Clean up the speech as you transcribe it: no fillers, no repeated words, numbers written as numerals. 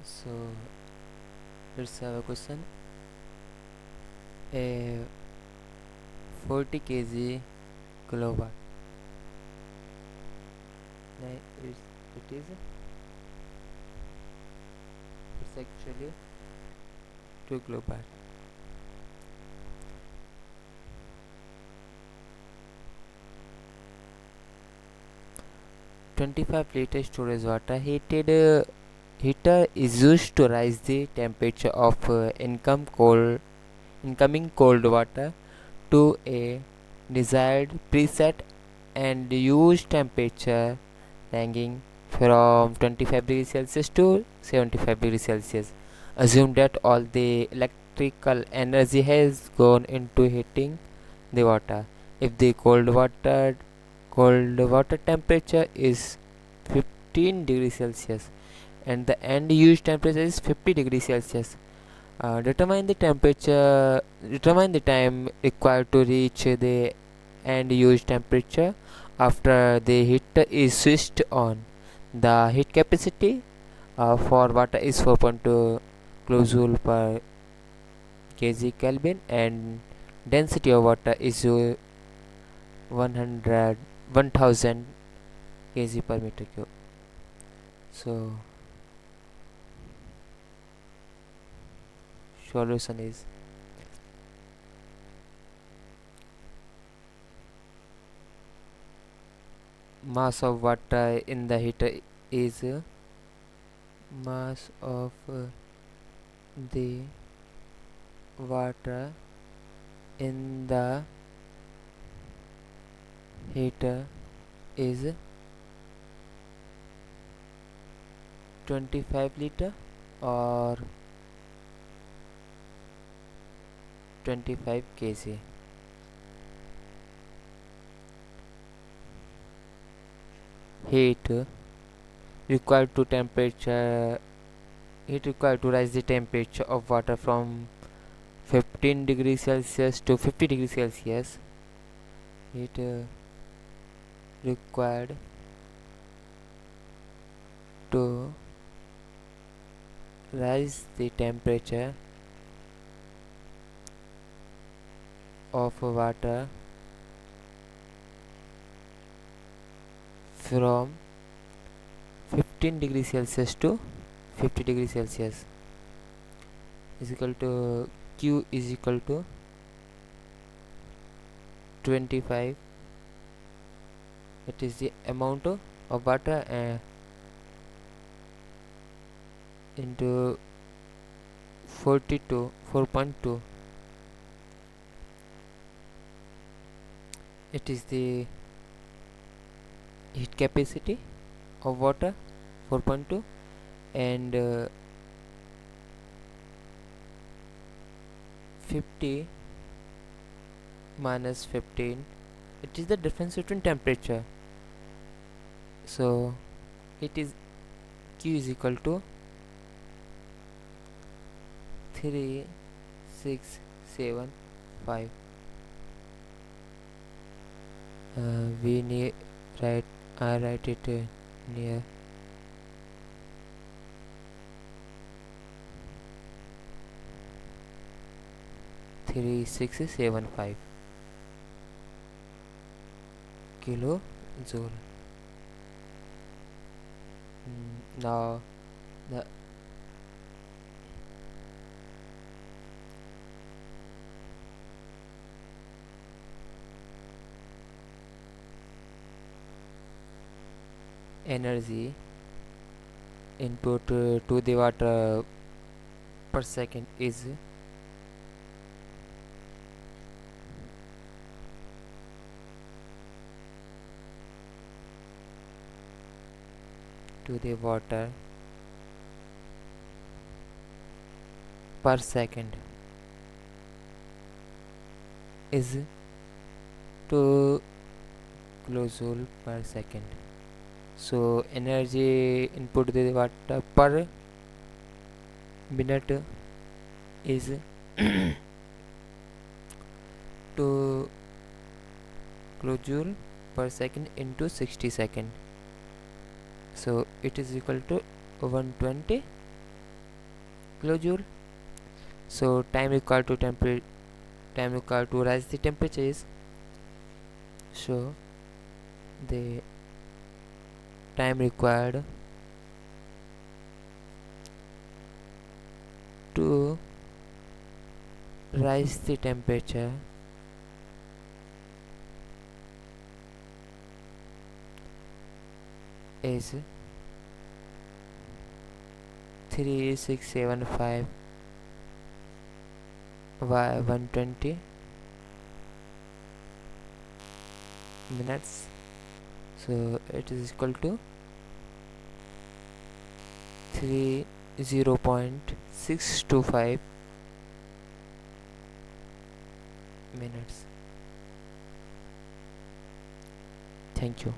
So let's have a question. A 40 kg kilowatt. It is it's actually 2 kilowatt. 25-liter storage water heater is used to rise the temperature of incoming cold water to a desired preset and use temperature ranging from 25 degrees Celsius to 75 degrees Celsius. Assume that all the electrical energy has gone into heating the water. If the cold water temperature is 15 degrees Celsius and the end use temperature is 50 degrees Celsius, determine the time required to reach the end use temperature after the heater is switched on. The heat capacity for water is 4.2 kilojoule per kg Kelvin and density of water is 1000 kg per meter cube. So solution is mass of water in the heater is mass of the water in the heater is 25 liter or 25 kg. Heat required to temperature heat required to rise the temperature of water from 15 degrees Celsius to 50 degrees Celsius. Heat required to rise the temperature of water from 15 degrees Celsius to 50 degrees Celsius is equal to Q is equal to 25. It is the amount of water into 4.2. It is the heat capacity of water 4.2 and 50 minus 15, it is the difference between temperature. So it is Q is equal to 3675. We need I write it near 3675 kilojoule. Now the energy input to the water per second is to the water per second is 2 kilojoule per second. So energy input to the water per minute is 2 kilojoule per second into 60 second. So it is equal to 120 kilojoule. So time required to rise the temperature is, so the time required to rise the temperature is 3675 by 120 minutes. So it is equal to 30.625 minutes. Thank you.